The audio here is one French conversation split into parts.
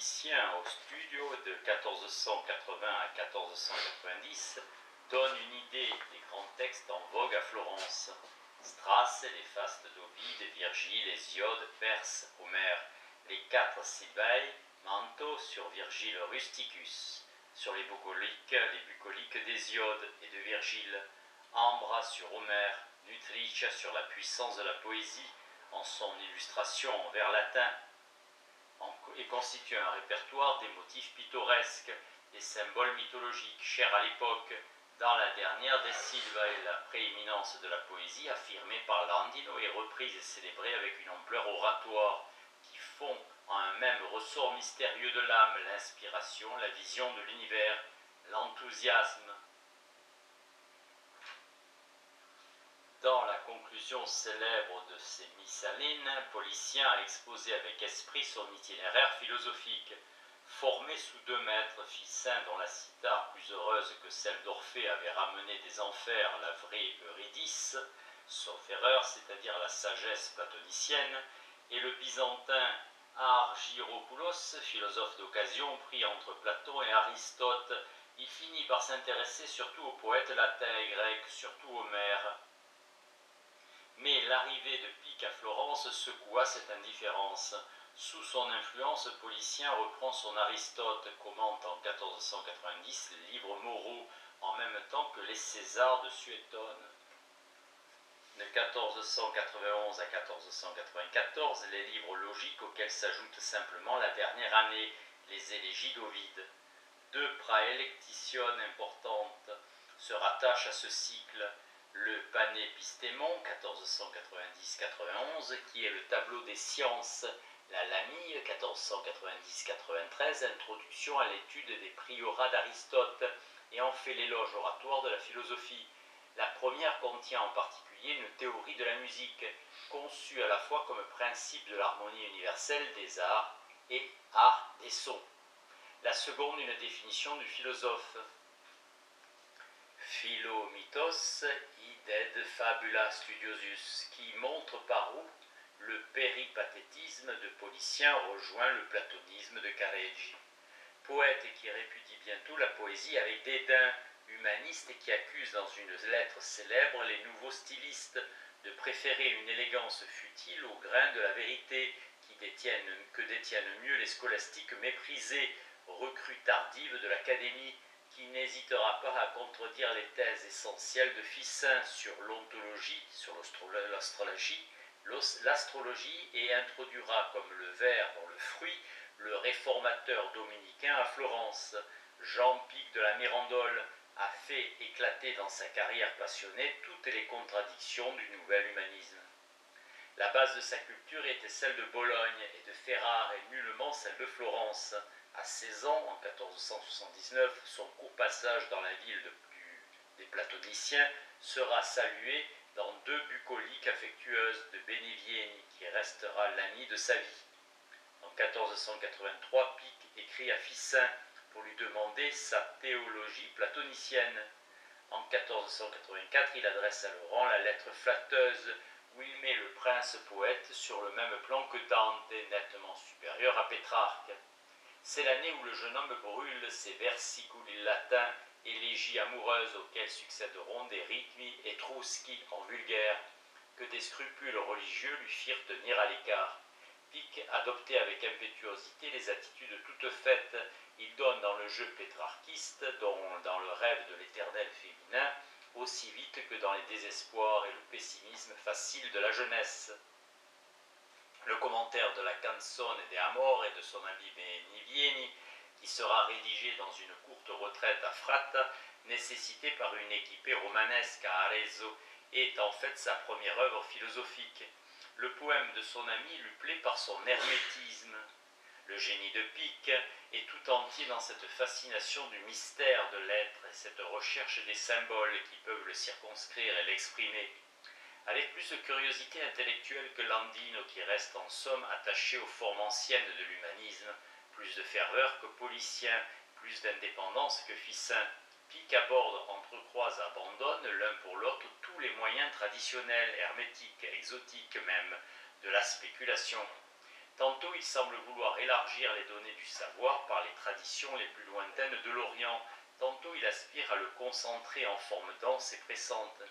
Policien au studio de 1480 à 1490 donne une idée des grands textes en vogue à Florence. Strass, les fastes d'Ovide, Virgile, Hésiode, Perse, Homère, les quatre Sibylle, Manto sur Virgile Rusticus, sur les bucoliques d'Hésiode et de Virgile, Ambra sur Homère, Nutricia sur la puissance de la poésie en son illustration en vers latin, et constitue un répertoire des motifs pittoresques, des symboles mythologiques chers à l'époque, dans la dernière des Sibylle, la prééminence de la poésie affirmée par Landino est reprise et célébrée avec une ampleur oratoire qui font en un même ressort mystérieux de l'âme l'inspiration, la vision de l'univers, l'enthousiasme. Dans la conclusion célèbre de ses Missalines, Policien a exposé avec esprit son itinéraire philosophique. Formé sous 2 maîtres, Ficin, dont la cithare plus heureuse que celle d'Orphée avait ramené des enfers la vraie Eurydice, sauf erreur, c'est-à-dire la sagesse platonicienne, et le byzantin Argyropoulos, philosophe d'occasion pris entre Platon et Aristote, il finit par s'intéresser surtout aux poètes latins et grecs, surtout Homère. Mais l'arrivée de Pic à Florence secoua cette indifférence. Sous son influence, Policien reprend son Aristote, commente en 1490 les livres moraux, en même temps que les Césars de Suétone. De 1491 à 1494, les livres logiques auxquels s'ajoute simplement la dernière année, les élégies d'Ovide. 2 praelectitions importantes se rattachent à ce cycle. Le Panépistémon, 1490-91, qui est le tableau des sciences, la Lamille, 1490-93, introduction à l'étude des priorats d'Aristote, et en fait l'éloge oratoire de la philosophie. La première contient en particulier une théorie de la musique, conçue à la fois comme principe de l'harmonie universelle des arts et art des sons. La seconde, une définition du philosophe. Philomythos ided fabula studiosus, qui montre par où le péripathétisme de Policien rejoint le platonisme de Careggi. Poète qui répudie bientôt la poésie avec dédain, humaniste et qui accuse dans une lettre célèbre les nouveaux stylistes de préférer une élégance futile au grain de la vérité que détiennent mieux les scolastiques méprisés, recrues tardives de l'Académie, qui n'hésitera pas à contredire les thèses essentielles de Ficin sur l'ontologie, sur l'astrologie, et introduira comme le ver dans le fruit le réformateur dominicain à Florence. Jean Pic de la Mirandole a fait éclater dans sa carrière passionnée toutes les contradictions du nouvel humanisme. La base de sa culture était celle de Bologne et de Ferrare et nullement celle de Florence. À 16 ans, en 1479, son court passage dans la ville des platoniciens sera salué dans 2 bucoliques affectueuses de Benivieni, qui restera l'ami de sa vie. En 1483, Pic écrit à Ficin pour lui demander sa théologie platonicienne. En 1484, il adresse à Laurent la lettre flatteuse où il met le prince poète sur le même plan que Dante, nettement supérieur à Pétrarque. C'est l'année où le jeune homme brûle ses versiculi latins, élégies amoureuses auxquelles succéderont des rythmi etruschi en vulgaire, que des scrupules religieux lui firent tenir à l'écart. Pic adoptait avec impétuosité les attitudes toutes faites. Il donne dans le jeu pétrarchiste, dans le rêve de l'éternel féminin, aussi vite que dans les désespoirs et le pessimisme facile de la jeunesse. Le commentaire de la Canzone de Amore et de son ami Benivieni, qui sera rédigé dans une courte retraite à Fratta, nécessité par une équipée romanesque à Arezzo, est en fait sa première œuvre philosophique. Le poème de son ami lui plaît par son hermétisme. Le génie de Pic est tout entier dans cette fascination du mystère de l'être et cette recherche des symboles qui peuvent le circonscrire et l'exprimer. Avec plus de curiosité intellectuelle que Landino, qui reste en somme attaché aux formes anciennes de l'humanisme, plus de ferveur que Policien, plus d'indépendance que Ficin, Pic aborde, entrecroise, abandonne l'un pour l'autre tous les moyens traditionnels, hermétiques, exotiques même, de la spéculation. Tantôt il semble vouloir élargir les données du savoir par les traditions les plus lointaines de l'Orient, tantôt il aspire à le concentrer en forme dense et pressante.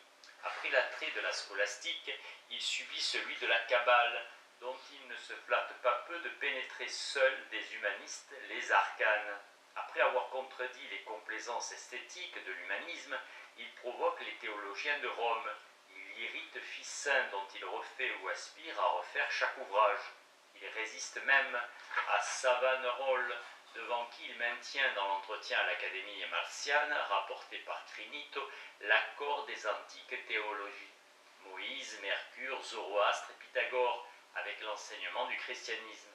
Après l'attrait de la scolastique, il subit celui de la Kabbale, dont il ne se flatte pas peu de pénétrer seul des humanistes les arcanes. Après avoir contredit les complaisances esthétiques de l'humanisme, il provoque les théologiens de Rome. Il irrite Ficin, dont il refait ou aspire à refaire chaque ouvrage. Il résiste même à Savonarola, devant qui il maintient dans l'entretien à l'Académie martiane, rapporté par Trinito, l'accord des antiques théologies. Moïse, Mercure, Zoroastre et Pythagore, avec l'enseignement du christianisme.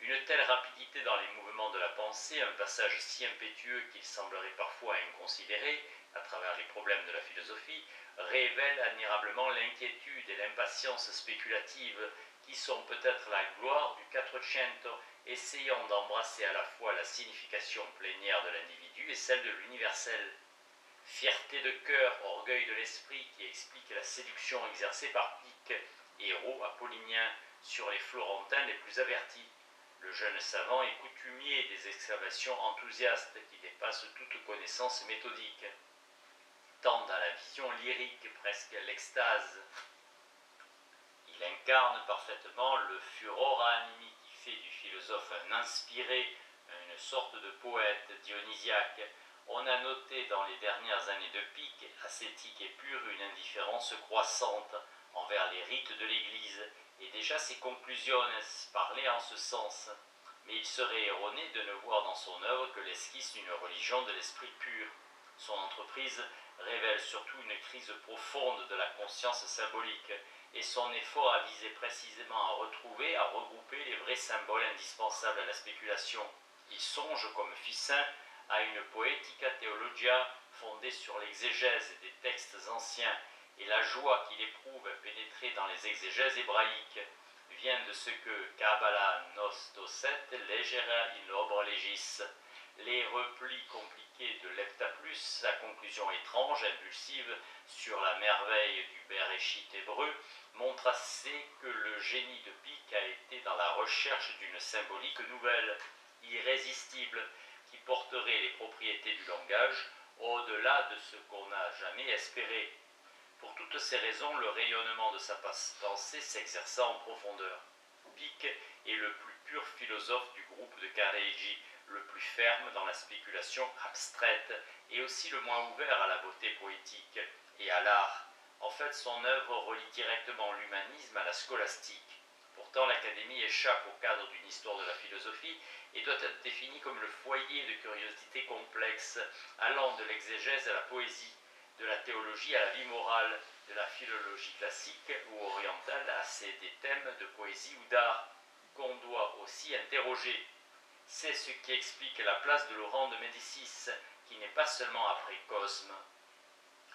Une telle rapidité dans les mouvements de la pensée, un passage si impétueux qu'il semblerait parfois inconsidéré, à travers les problèmes de la philosophie, révèle admirablement l'inquiétude et l'impatience spéculative qui sont peut-être la gloire du Quattrocento, essayant d'embrasser à la fois la signification plénière de l'individu et celle de l'universel. Fierté de cœur, orgueil de l'esprit qui explique la séduction exercée par Pic, héros apollinien, sur les Florentins les plus avertis. Le jeune savant est coutumier des exclamations enthousiastes qui dépassent toute connaissance méthodique. Tant dans la vision lyrique, presque l'extase. Il incarne parfaitement le furor animi qui fait du philosophe un inspiré, une sorte de poète dionysiaque. On a noté dans les dernières années de Pic, ascétique et pure, une indifférence croissante envers les rites de l'Église, et déjà ses conclusions parlaient en ce sens. Mais il serait erroné de ne voir dans son œuvre que l'esquisse d'une religion de l'esprit pur. Son entreprise révèle surtout une crise profonde de la conscience symbolique, et son effort a visé précisément à retrouver, à regrouper les vrais symboles indispensables à la spéculation. Il songe, comme Ficin, à une poetica theologia fondée sur l'exégèse des textes anciens, et la joie qu'il éprouve à pénétrer dans les exégèses hébraïques vient de ce que Kabbalah nos docet legera in obre legis. Les replis compliqués de l'Heptaplus, sa conclusion étrange, impulsive, sur la merveille du Bereshit hébreu, montre assez que le génie de Pic a été dans la recherche d'une symbolique nouvelle, irrésistible, qui porterait les propriétés du langage au-delà de ce qu'on n'a jamais espéré. Pour toutes ces raisons, le rayonnement de sa pensée s'exerça en profondeur. Pic est le plus pur philosophe du groupe de Careggi, le plus ferme dans la spéculation abstraite et aussi le moins ouvert à la beauté poétique et à l'art. En fait, son œuvre relie directement l'humanisme à la scolastique. Pourtant, l'Académie échappe au cadre d'une histoire de la philosophie et doit être définie comme le foyer de curiosités complexes, allant de l'exégèse à la poésie, de la théologie à la vie morale, de la philologie classique ou orientale à des thèmes de poésie ou d'art qu'on doit aussi interroger. C'est ce qui explique la place de Laurent de Médicis, qui n'est pas seulement après Cosme,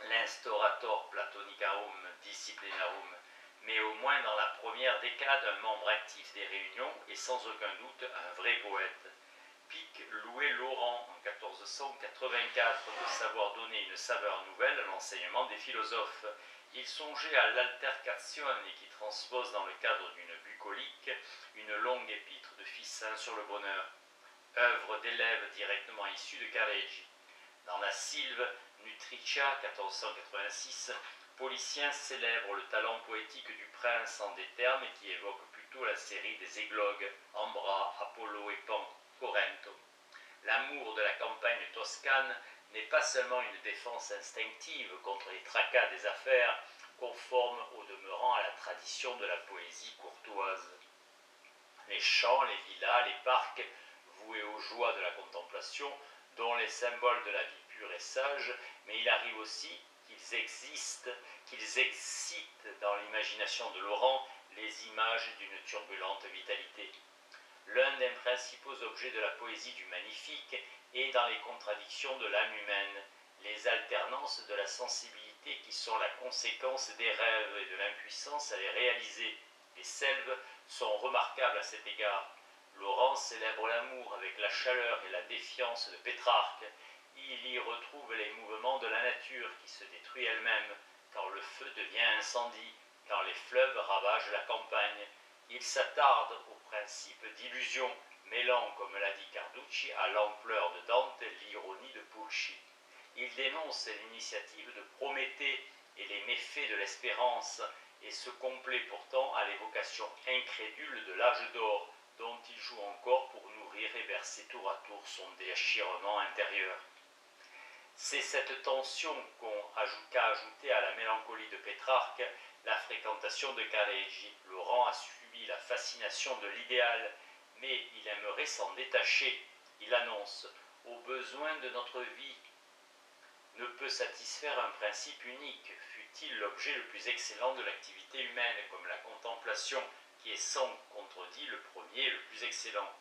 l'instaurator Platonicarum disciplinarum, mais au moins dans la première décade un membre actif des réunions et sans aucun doute un vrai poète. Pic louait Laurent en 1484 de savoir donner une saveur nouvelle à l'enseignement des philosophes. Il songeait à l'Altercatione qui transpose dans le cadre d'une bucolique une longue épître de Ficin sur le bonheur, œuvre d'élève directement issue de Careggi. Dans la Sylve Nutritia 1486, Policien célèbre le talent poétique du prince en des termes qui évoquent plutôt la série des églogues Ambra, Apollo et Pan. Corrento. L'amour de la campagne toscane n'est pas seulement une défense instinctive contre les tracas des affaires, conforme au demeurant à la tradition de la poésie courtoise. Les champs, les villas, les parcs, voués aux joies de la contemplation, dont les symboles de la vie pure et sage, mais il arrive aussi qu'ils excitent dans l'imagination de Laurent les images d'une turbulente vitalité. L'un des principaux objets de la poésie du magnifique est dans les contradictions de l'âme humaine, les alternances de la sensibilité qui sont la conséquence des rêves et de l'impuissance à les réaliser. Les selves sont remarquables à cet égard. Laurent célèbre l'amour avec la chaleur et la défiance de Pétrarque. Il y retrouve les mouvements de la nature qui se détruit elle-même, quand le feu devient incendie, quand les fleuves ravagent la campagne. Il s'attarde auprès principe d'illusion, mêlant, comme l'a dit Carducci, à l'ampleur de Dante l'ironie de Pulci. Il dénonce l'initiative de Prométhée et les méfaits de l'espérance, et se complaît pourtant à l'évocation incrédule de l'âge d'or, dont il joue encore pour nourrir et verser tour à tour son déchirement intérieur. C'est cette tension qu'a ajouté à la mélancolie de Pétrarque la fréquentation de Careggi. Laurent a subi la fascination de l'idéal, mais il aimerait s'en détacher. Il annonce « Au besoin de notre vie ne peut satisfaire un principe unique, fût-il l'objet le plus excellent de l'activité humaine, comme la contemplation, qui est sans contredit le premier et le plus excellent. »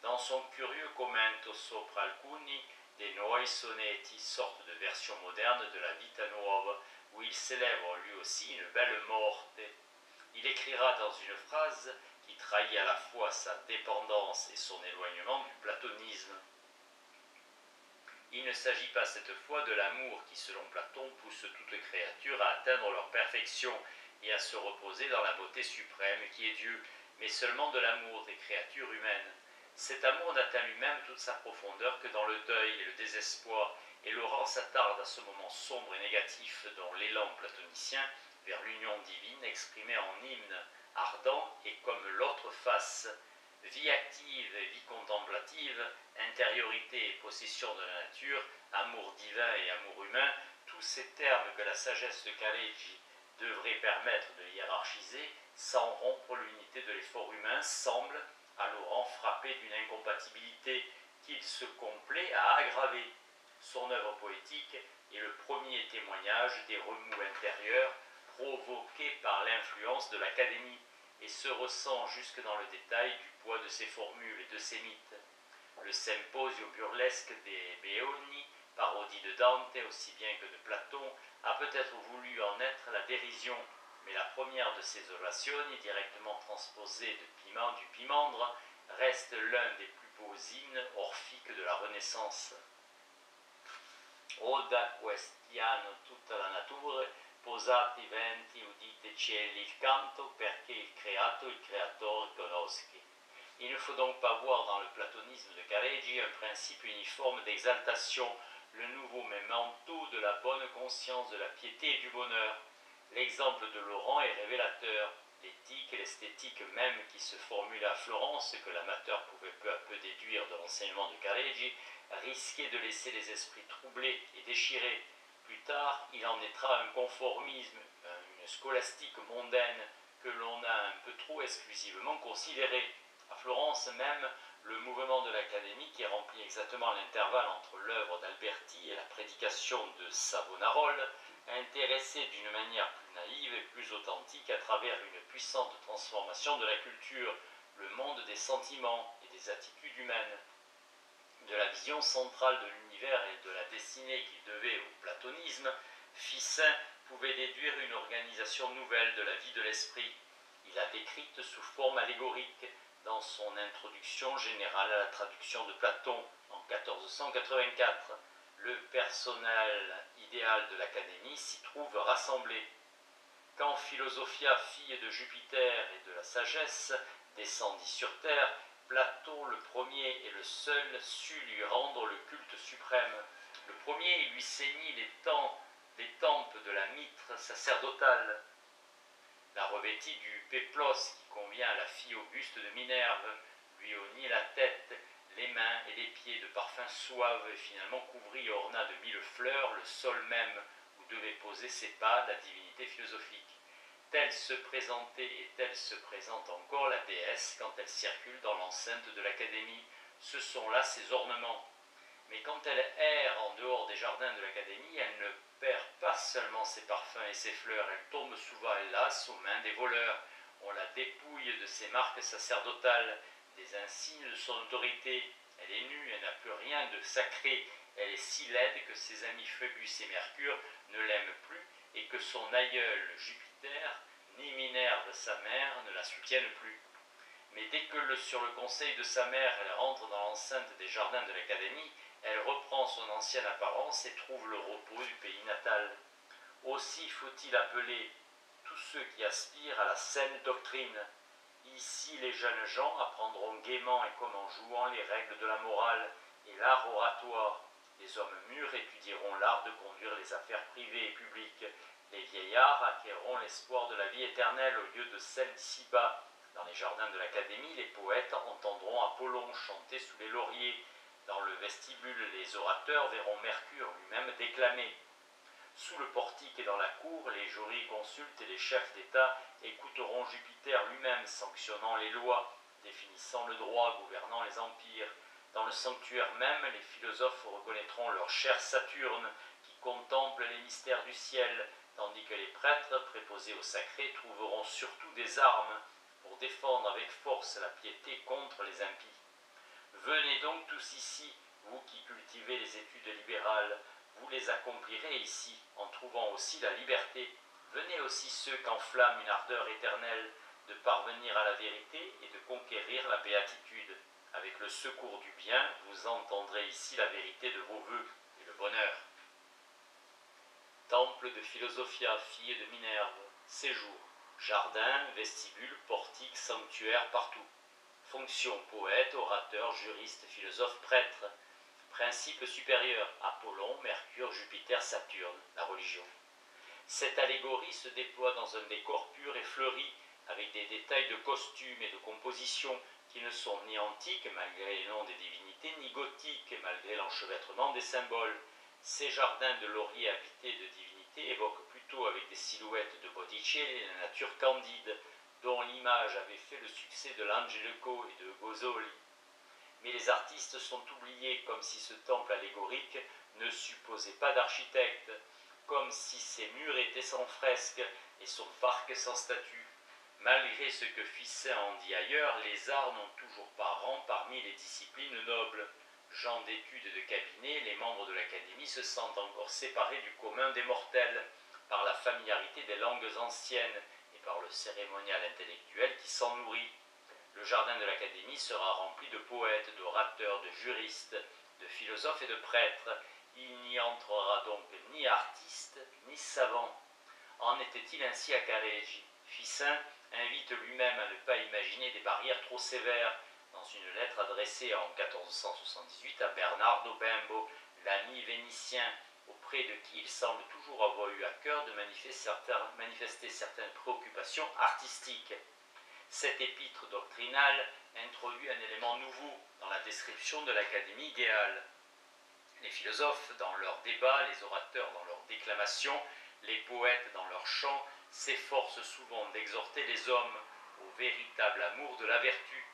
Dans son curieux commento sopra alcuni dei nuovi sonetti, sorte de version moderne de la Vita Nuova, où il célèbre lui aussi une belle morte, il écrira dans une phrase qui trahit à la fois sa dépendance et son éloignement du platonisme. Il ne s'agit pas cette fois de l'amour qui, selon Platon, pousse toute créature à atteindre leur perfection et à se reposer dans la beauté suprême qui est Dieu, mais seulement de l'amour des créatures humaines. Cet amour n'atteint lui-même toute sa profondeur que dans le deuil et le désespoir, et Laurent s'attarde à ce moment sombre et négatif dans l'élan platonicien vers l'union divine exprimée en hymne ardent et comme l'autre face. Vie active et vie contemplative, intériorité et possession de la nature, amour divin et amour humain, tous ces termes que la sagesse de Careggi devrait permettre de hiérarchiser, sans rompre l'unité de l'effort humain, semblent à Laurent frappé d'une incompatibilité qu'il se complaît à aggraver. Son œuvre poétique est le premier témoignage des remous intérieurs provoqués par l'influence de l'Académie et se ressent jusque dans le détail du poids de ses formules et de ses mythes. Le symposio burlesque des Beoni, parodie de Dante aussi bien que de Platon, a peut-être voulu en être la dérision, mais la première de ces orazioni, directement transposée du Pimandre, reste l'un des plus beaux hymnes orphiques de la Renaissance. Oda questiano tutta la natura, posate i venti, udite cieli il canto, perché il creatore conosci. Il ne faut donc pas voir dans le platonisme de Careggi un principe uniforme d'exaltation, le nouveau memento de la bonne conscience, de la piété et du bonheur. L'exemple de Laurent est révélateur. L'éthique et l'esthétique même qui se formulaient à Florence, que l'amateur pouvait peu à peu déduire de l'enseignement de Careggi, risquait de laisser les esprits troublés et déchirés. Plus tard, il en naîtra un conformisme, une scolastique mondaine que l'on a un peu trop exclusivement considérée. À Florence même, le mouvement de l'Académie, qui remplit exactement l'intervalle entre l'œuvre d'Alberti et la prédication de Savonarola, a intéressé d'une manière plus naïve et plus authentique à travers une puissante transformation de la culture, le monde des sentiments et des attitudes humaines. De la vision centrale de l'univers et de la destinée qu'il devait au platonisme, Ficin pouvait déduire une organisation nouvelle de la vie de l'esprit. Il l'a décrite sous forme allégorique dans son introduction générale à la traduction de Platon en 1484. Le personnel idéal de l'Académie s'y trouve rassemblé. Quand Philosophia, fille de Jupiter et de la sagesse, descendit sur terre, Platon, le premier et le seul, sut lui rendre le culte suprême. Le premier, il lui ceignit les tempes de la mitre sacerdotale, la revêtit du péplos qui convient à la fille auguste de Minerve, lui oignit la tête, les mains et les pieds de parfums suaves et finalement couvrit et orna de 1000 fleurs le sol même où devait poser ses pas la divinité philosophique. Telle se présentait et telle se présente encore la déesse quand elle circule dans l'enceinte de l'Académie. Ce sont là ses ornements. Mais quand elle erre en dehors des jardins de l'Académie, elle ne perd pas seulement ses parfums et ses fleurs, elle tombe souvent, hélas, aux mains des voleurs. On la dépouille de ses marques sacerdotales, des insignes de son autorité. Elle est nue, elle n'a plus rien de sacré. Elle est si laide que ses amis Phébus et Mercure ne l'aiment plus et que son aïeul Jupiter, ni Minerve sa mère, ne la soutiennent plus. Mais dès que sur le conseil de sa mère, elle rentre dans l'enceinte des jardins de l'Académie, elle reprend son ancienne apparence et trouve le repos du pays natal. Aussi faut-il appeler tous ceux qui aspirent à la saine doctrine. Ici, les jeunes gens apprendront gaiement et comme en jouant les règles de la morale et l'art oratoire. Les hommes mûrs étudieront l'art de conduire les affaires privées et publiques. Les vieillards acquerront l'espoir de la vie éternelle au lieu de celle d'ici-bas. Dans les jardins de l'Académie, les poètes entendront Apollon chanter sous les lauriers. Dans le vestibule, les orateurs verront Mercure lui-même déclamer. Sous le portique et dans la cour, les jurisconsultes et les chefs d'État écouteront Jupiter lui-même sanctionnant les lois, définissant le droit, gouvernant les empires. Dans le sanctuaire même, les philosophes reconnaîtront leur cher Saturne, qui contemple les mystères du ciel, tandis que les prêtres, préposés au sacré, trouveront surtout des armes pour défendre avec force la piété contre les impies. Venez donc tous ici, vous qui cultivez les études libérales, vous les accomplirez ici, en trouvant aussi la liberté. Venez aussi ceux qu'enflamme une ardeur éternelle de parvenir à la vérité et de conquérir la béatitude. Avec le secours du bien, vous entendrez ici la vérité de vos vœux et le bonheur. Temple de Philosophia, fille de Minerve, séjour, jardin, vestibule, portique, sanctuaire, partout. Fonction, poète, orateur, juriste, philosophe, prêtre. Principe supérieur, Apollon, Mercure, Jupiter, Saturne, la religion. Cette allégorie se déploie dans un décor pur et fleuri, avec des détails de costumes et de composition qui ne sont ni antiques, malgré les noms des divinités, ni gothiques, malgré l'enchevêtrement des symboles. Ces jardins de lauriers habités de divinités évoquent plutôt avec des silhouettes de Botticelli la nature candide, dont l'image avait fait le succès de l'Angelico et de Gozzoli. Mais les artistes sont oubliés comme si ce temple allégorique ne supposait pas d'architecte, comme si ses murs étaient sans fresques et son parc sans statues. Malgré ce que Ficin en dit ailleurs, les arts n'ont toujours pas rang parmi les disciplines nobles. Gens d'études et de cabinet, les membres de l'Académie se sentent encore séparés du commun des mortels par la familiarité des langues anciennes et par le cérémonial intellectuel qui s'en nourrit. Le jardin de l'Académie sera rempli de poètes, d'orateurs, de juristes, de philosophes et de prêtres. Il n'y entrera donc ni artiste, ni savant. En était-il ainsi à Careggi? Ficin invite lui-même à ne pas imaginer des barrières trop sévères dans une lettre adressée en 1478 à Bernardo Bembo, l'ami vénitien, auprès de qui il semble toujours avoir eu à cœur de manifester certaines préoccupations artistiques. Cette épître doctrinale introduit un élément nouveau dans la description de l'Académie idéale. Les philosophes dans leurs débats, les orateurs dans leurs déclamations, les poètes dans leurs chants s'efforcent souvent d'exhorter les hommes au véritable amour de la vertu.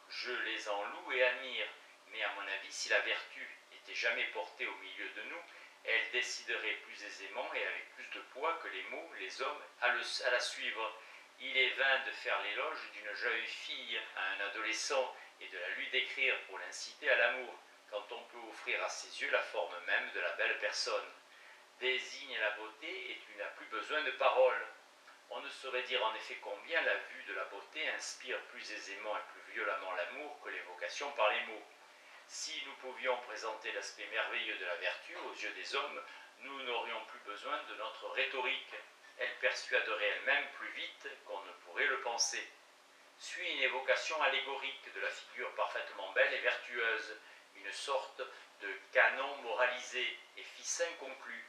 Je les en loue et admire, mais à mon avis, si la vertu n'était jamais portée au milieu de nous, elle déciderait plus aisément et avec plus de poids que les mots, les hommes, à la suivre. Il est vain de faire l'éloge d'une jeune fille à un adolescent et de la lui décrire pour l'inciter à l'amour, quand on peut offrir à ses yeux la forme même de la belle personne. Désigne la beauté et tu n'as plus besoin de paroles. On ne saurait dire en effet combien la vue de la beauté inspire plus aisément et plus violemment l'amour que l'évocation par les mots. Si nous pouvions présenter l'aspect merveilleux de la vertu aux yeux des hommes, nous n'aurions plus besoin de notre rhétorique. Elle persuaderait elle-même plus vite qu'on ne pourrait le penser. Suit une évocation allégorique de la figure parfaitement belle et vertueuse, une sorte de canon moralisé, et Ficin conclut.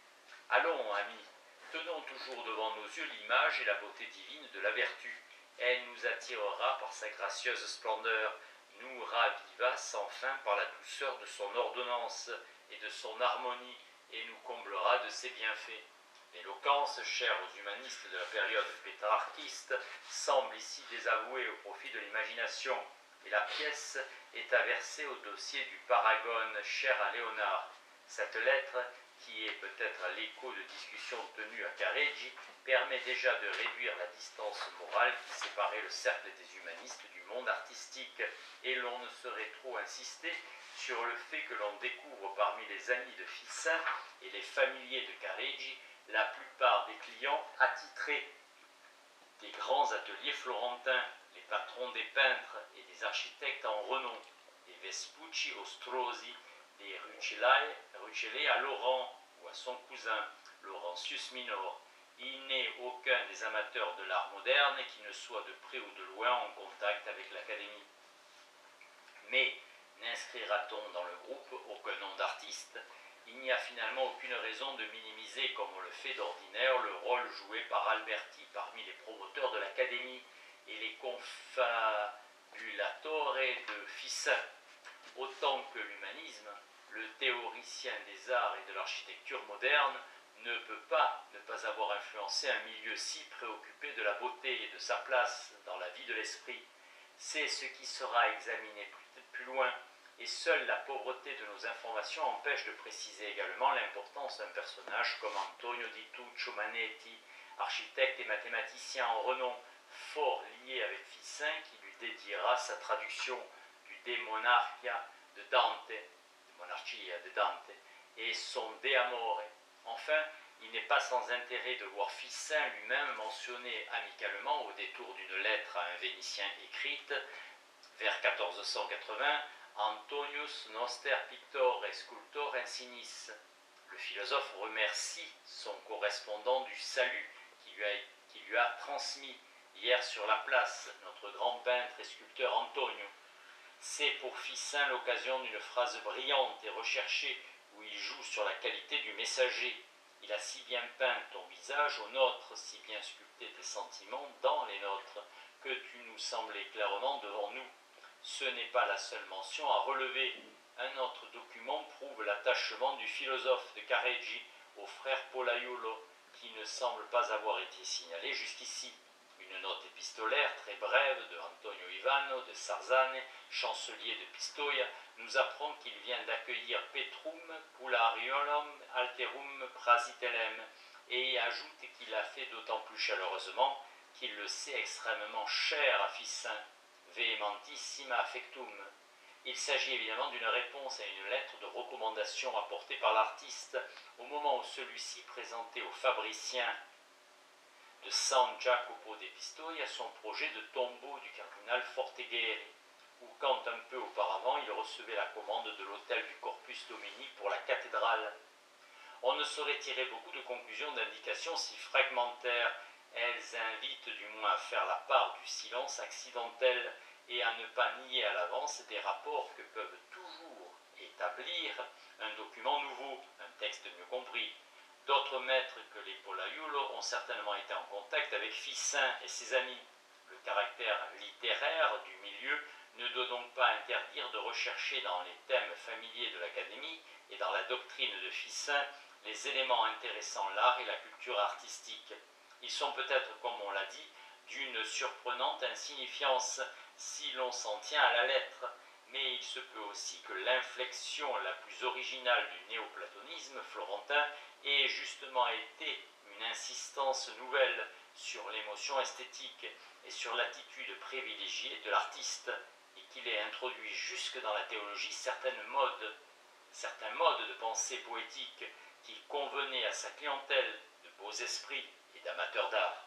Allons, amis, tenons toujours devant nos yeux l'image et la beauté divine de la vertu. Elle nous attirera par sa gracieuse splendeur, nous raviva sans fin par la douceur de son ordonnance et de son harmonie, et nous comblera de ses bienfaits. L'éloquence, chère aux humanistes de la période pétrarchiste, semble ici désavouée au profit de l'imagination, et la pièce est à verser au dossier du Paragone, cher à Léonard. Cette lettre, qui est peut-être l'écho de discussions tenues à Careggi, permet déjà de réduire la distance morale qui séparait le cercle des humanistes du monde artistique, et l'on ne saurait trop insister sur le fait que l'on découvre parmi les amis de Ficin et les familiers de Careggi la plupart des clients attitrés des grands ateliers florentins, les patrons des peintres et des architectes en renom, des Vespucci Ostrosi, des Rucellai à Laurent ou à son cousin Laurentius Minor, il n'est aucun des amateurs de l'art moderne qui ne soit de près ou de loin en contact avec l'Académie. Mais n'inscrira-t-on dans le groupe aucun nom d'artiste? Il n'y a finalement aucune raison de minimiser, comme on le fait d'ordinaire, le rôle joué par Alberti parmi les promoteurs de l'Académie et les confabulatores de Ficin. Autant que l'humanisme, le théoricien des arts et de l'architecture moderne ne peut pas ne pas avoir influencé un milieu si préoccupé de la beauté et de sa place dans la vie de l'esprit. C'est ce qui sera examiné plus loin, et seule la pauvreté de nos informations empêche de préciser également l'importance d'un personnage comme Antonio di Tuccio Manetti, architecte et mathématicien en renom, fort lié avec Ficin, qui lui dédiera sa traduction du De Monarchia de Dante, et son De Amore. Enfin, il n'est pas sans intérêt de voir Ficin lui-même mentionner amicalement au détour d'une lettre à un Vénitien écrite vers 1480 Antonius noster pictor et sculptor insignis. Le philosophe remercie son correspondant du salut qui lui a transmis hier sur la place notre grand peintre et sculpteur Antonio. C'est pour Ficin l'occasion d'une phrase brillante et recherchée où il joue sur la qualité du messager. Il a si bien peint ton visage au nôtre, si bien sculpté tes sentiments dans les nôtres, que tu nous semblais clairement devant nous. Ce n'est pas la seule mention à relever. Un autre document prouve l'attachement du philosophe de Careggi au frère Pollaiuolo, qui ne semble pas avoir été signalé jusqu'ici. Une note épistolaire très brève de Antonio Ivano de Sarzane, chancelier de Pistoia, nous apprend qu'il vient d'accueillir Petrum Pulariolum Alterum Prasitelem et ajoute qu'il l'a fait d'autant plus chaleureusement qu'il le sait extrêmement cher à Ficin, vehementissima affectum. Il s'agit évidemment d'une réponse à une lettre de recommandation apportée par l'artiste au moment où celui-ci présentait au fabricien de San Jacopo de Pistoia son projet de tombeau du cardinal Forteghieri, ou quand un peu auparavant il recevait la commande de l'hôtel du Corpus Domini pour la cathédrale. On ne saurait tirer beaucoup de conclusions d'indications si fragmentaires. Elles invitent du moins à faire la part du silence accidentel et à ne pas nier à l'avance des rapports que peuvent toujours établir un document nouveau, un texte mieux compris. D'autres maîtres que les Pollaiuolo ont certainement été en contact avec Ficin et ses amis. Le caractère littéraire du milieu ne doit donc pas interdire de rechercher dans les thèmes familiers de l'Académie et dans la doctrine de Ficin les éléments intéressant l'art et la culture artistique. Ils sont peut-être, comme on l'a dit, d'une surprenante insignifiance si l'on s'en tient à la lettre, mais il se peut aussi que l'inflexion la plus originale du néoplatonisme florentin ait justement été une insistance nouvelle sur l'émotion esthétique et sur l'attitude privilégiée de l'artiste, et qu'il ait introduit jusque dans la théologie certains modes de pensée poétique qui convenaient à sa clientèle de beaux esprits et d'amateurs d'art.